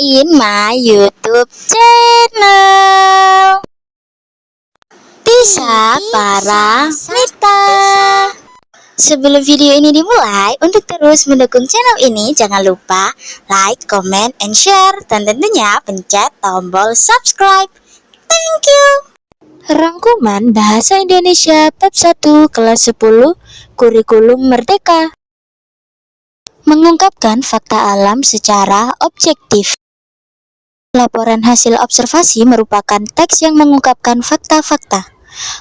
in my YouTube channel Tisa Paramita. Sebelum video ini dimulai, untuk terus mendukung channel ini, jangan lupa like, comment, and share, dan tentunya pencet tombol subscribe. Thank you. Rangkuman Bahasa Indonesia Bab 1 Kelas 10 Kurikulum Merdeka. Mengungkapkan fakta alam secara objektif. Laporan hasil observasi merupakan teks yang mengungkapkan fakta-fakta.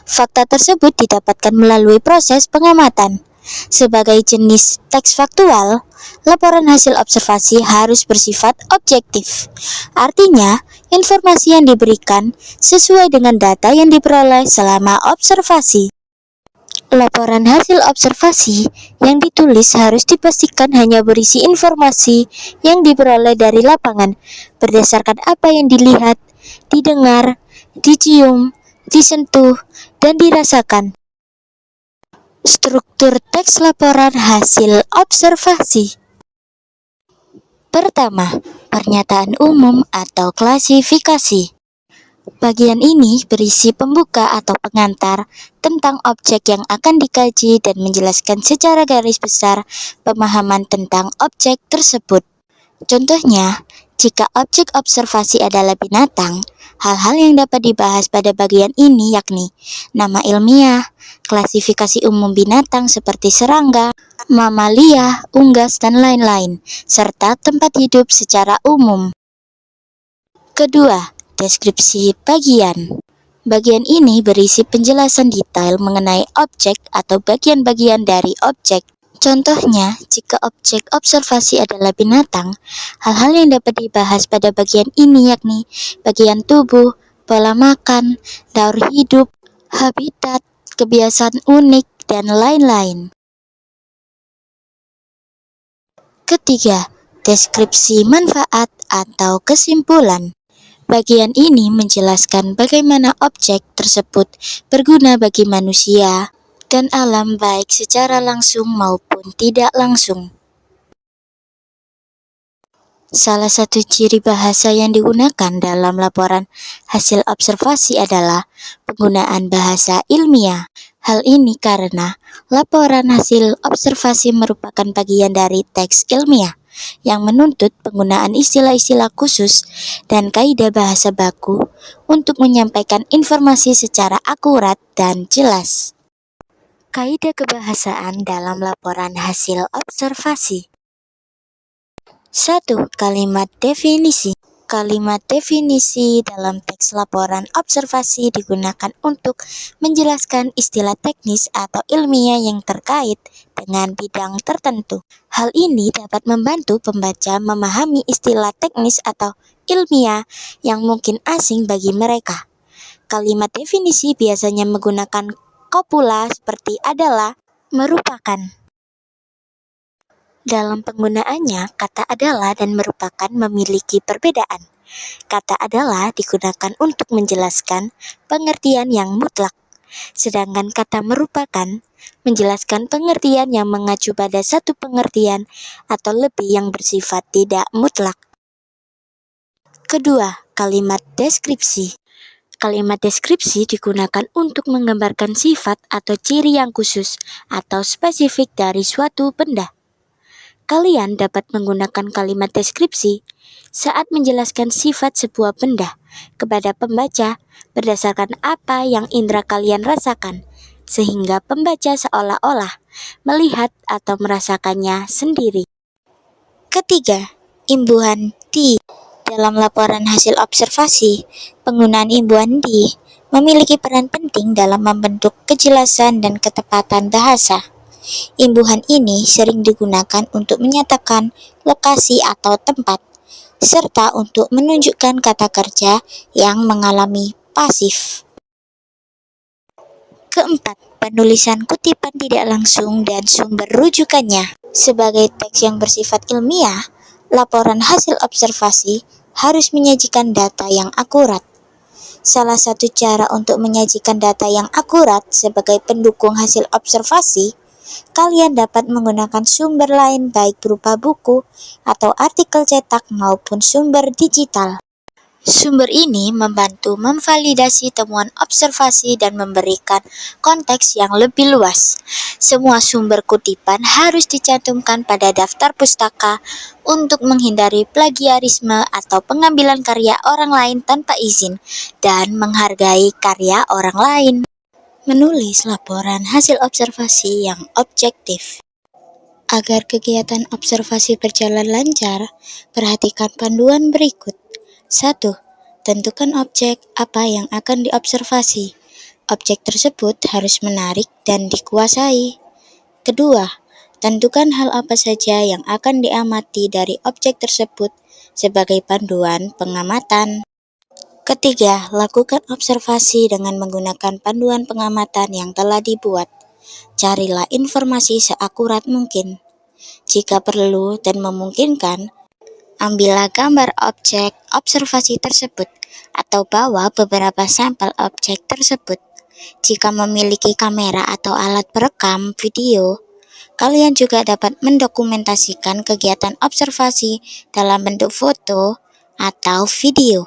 Fakta tersebut didapatkan melalui proses pengamatan. Sebagai jenis teks faktual, laporan hasil observasi harus bersifat objektif. Artinya, informasi yang diberikan sesuai dengan data yang diperoleh selama observasi. Laporan hasil observasi yang ditulis harus dipastikan hanya berisi informasi yang diperoleh dari lapangan berdasarkan apa yang dilihat, didengar, dicium, disentuh, dan dirasakan. Struktur teks laporan hasil observasi. Pertama, pernyataan umum atau klasifikasi. Bagian ini berisi pembuka atau pengantar tentang objek yang akan dikaji dan menjelaskan secara garis besar pemahaman tentang objek tersebut. Contohnya, jika objek observasi adalah binatang, hal-hal yang dapat dibahas pada bagian ini yakni nama ilmiah, klasifikasi umum binatang seperti serangga, mamalia, unggas, dan lain-lain, serta tempat hidup secara umum. Kedua, deskripsi bagian. Bagian ini berisi penjelasan detail mengenai objek atau bagian-bagian dari objek. Contohnya, jika objek observasi adalah binatang, hal-hal yang dapat dibahas pada bagian ini yakni bagian tubuh, pola makan, daur hidup, habitat, kebiasaan unik, dan lain-lain. Ketiga, deskripsi manfaat atau kesimpulan. Bagian ini menjelaskan bagaimana objek tersebut berguna bagi manusia dan alam baik secara langsung maupun tidak langsung. Salah satu ciri bahasa yang digunakan dalam laporan hasil observasi adalah penggunaan bahasa ilmiah. Hal ini karena laporan hasil observasi merupakan bagian dari teks ilmiah yang menuntut penggunaan istilah-istilah khusus dan kaidah bahasa baku untuk menyampaikan informasi secara akurat dan jelas. Kaidah kebahasaan dalam laporan hasil observasi. 1. Kalimat definisi. Kalimat definisi dalam teks laporan observasi digunakan untuk menjelaskan istilah teknis atau ilmiah yang terkait dengan bidang tertentu. Hal ini dapat membantu pembaca memahami istilah teknis atau ilmiah yang mungkin asing bagi mereka. Kalimat definisi biasanya menggunakan kopula seperti adalah, merupakan. Dalam penggunaannya, kata adalah dan merupakan memiliki perbedaan. Kata adalah digunakan untuk menjelaskan pengertian yang mutlak, sedangkan kata merupakan menjelaskan pengertian yang mengacu pada satu pengertian atau lebih yang bersifat tidak mutlak. Kedua, kalimat deskripsi. Kalimat deskripsi digunakan untuk menggambarkan sifat atau ciri yang khusus atau spesifik dari suatu benda. Kalian dapat menggunakan kalimat deskripsi saat menjelaskan sifat sebuah benda kepada pembaca berdasarkan apa yang indera kalian rasakan, sehingga pembaca seolah-olah melihat atau merasakannya sendiri. Ketiga, imbuhan di. Dalam laporan hasil observasi, penggunaan imbuhan di memiliki peran penting dalam membentuk kejelasan dan ketepatan bahasa. Imbuhan ini sering digunakan untuk menyatakan lokasi atau tempat, serta untuk menunjukkan kata kerja yang mengalami pasif. Keempat, penulisan kutipan tidak langsung dan sumber rujukannya. Sebagai teks yang bersifat ilmiah, laporan hasil observasi harus menyajikan data yang akurat. Salah satu cara untuk menyajikan data yang akurat sebagai pendukung hasil observasi kalian dapat menggunakan sumber lain baik berupa buku atau artikel cetak maupun sumber digital. Sumber ini membantu memvalidasi temuan observasi dan memberikan konteks yang lebih luas. Semua sumber kutipan harus dicantumkan pada daftar pustaka untuk menghindari plagiarisme atau pengambilan karya orang lain tanpa izin dan menghargai karya orang lain. Menulis laporan hasil observasi yang objektif. Agar kegiatan observasi berjalan lancar, perhatikan panduan berikut. 1. Tentukan objek apa yang akan diobservasi. Objek tersebut harus menarik dan dikuasai. Kedua, tentukan hal apa saja yang akan diamati dari objek tersebut sebagai panduan pengamatan. Ketiga, lakukan observasi dengan menggunakan panduan pengamatan yang telah dibuat. Carilah informasi seakurat mungkin. Jika perlu dan memungkinkan, ambillah gambar objek observasi tersebut atau bawa beberapa sampel objek tersebut. Jika memiliki kamera atau alat perekam video, kalian juga dapat mendokumentasikan kegiatan observasi dalam bentuk foto atau video.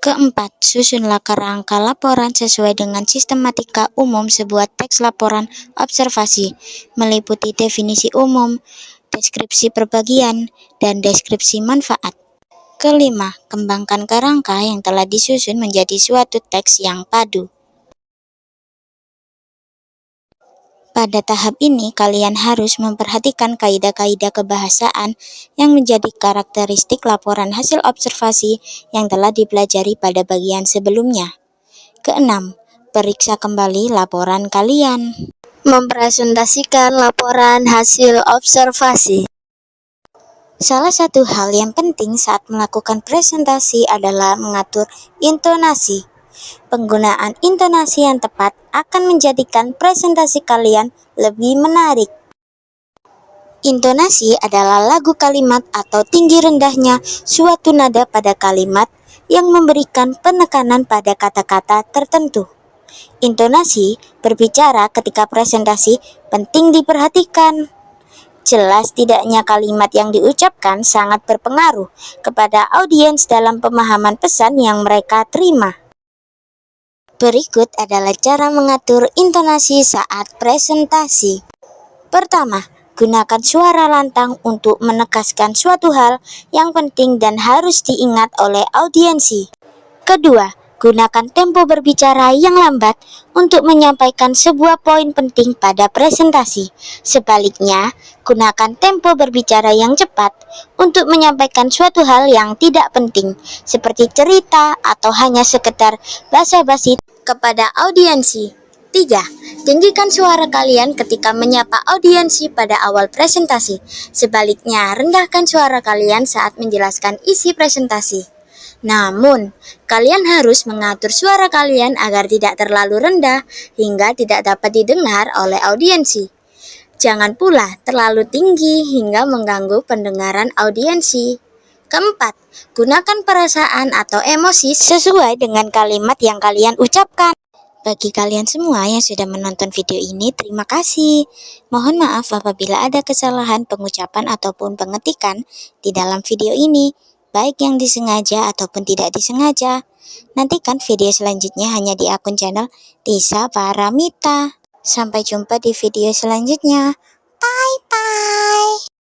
Keempat, susunlah kerangka laporan sesuai dengan sistematika umum sebuah teks laporan observasi, meliputi definisi umum, deskripsi perbagian, dan deskripsi manfaat. Kelima, kembangkan kerangka yang telah disusun menjadi suatu teks yang padu. Pada tahap ini, kalian harus memperhatikan kaidah-kaidah kebahasaan yang menjadi karakteristik laporan hasil observasi yang telah dipelajari pada bagian sebelumnya. Keenam, periksa kembali laporan kalian. Mempresentasikan laporan hasil observasi. Salah satu hal yang penting saat melakukan presentasi adalah mengatur intonasi. Penggunaan intonasi yang tepat akan menjadikan presentasi kalian lebih menarik. Intonasi adalah lagu kalimat atau tinggi rendahnya suatu nada pada kalimat yang memberikan penekanan pada kata-kata tertentu. Intonasi berbicara ketika presentasi penting diperhatikan. Jelas tidaknya kalimat yang diucapkan sangat berpengaruh kepada audiens dalam pemahaman pesan yang mereka terima. Berikut adalah cara mengatur intonasi saat presentasi. Pertama, gunakan suara lantang untuk menegaskan suatu hal yang penting dan harus diingat oleh audiensi. Kedua, gunakan tempo berbicara yang lambat untuk menyampaikan sebuah poin penting pada presentasi. Sebaliknya, gunakan tempo berbicara yang cepat untuk menyampaikan suatu hal yang tidak penting, seperti cerita atau hanya sekedar basa-basi kepada audiensi. 3. Tinggikan suara kalian ketika menyapa audiensi pada awal presentasi. Sebaliknya, rendahkan suara kalian saat menjelaskan isi presentasi. Namun, kalian harus mengatur suara kalian agar tidak terlalu rendah hingga tidak dapat didengar oleh audiensi. Jangan pula terlalu tinggi hingga mengganggu pendengaran audiensi. Keempat, gunakan perasaan atau emosi sesuai dengan kalimat yang kalian ucapkan. Bagi kalian semua yang sudah menonton video ini, terima kasih. Mohon maaf apabila ada kesalahan pengucapan ataupun pengetikan di dalam video ini, baik yang disengaja ataupun tidak disengaja. Nantikan video selanjutnya hanya di akun channel Tisa Paramita. Sampai jumpa di video selanjutnya. Bye-bye.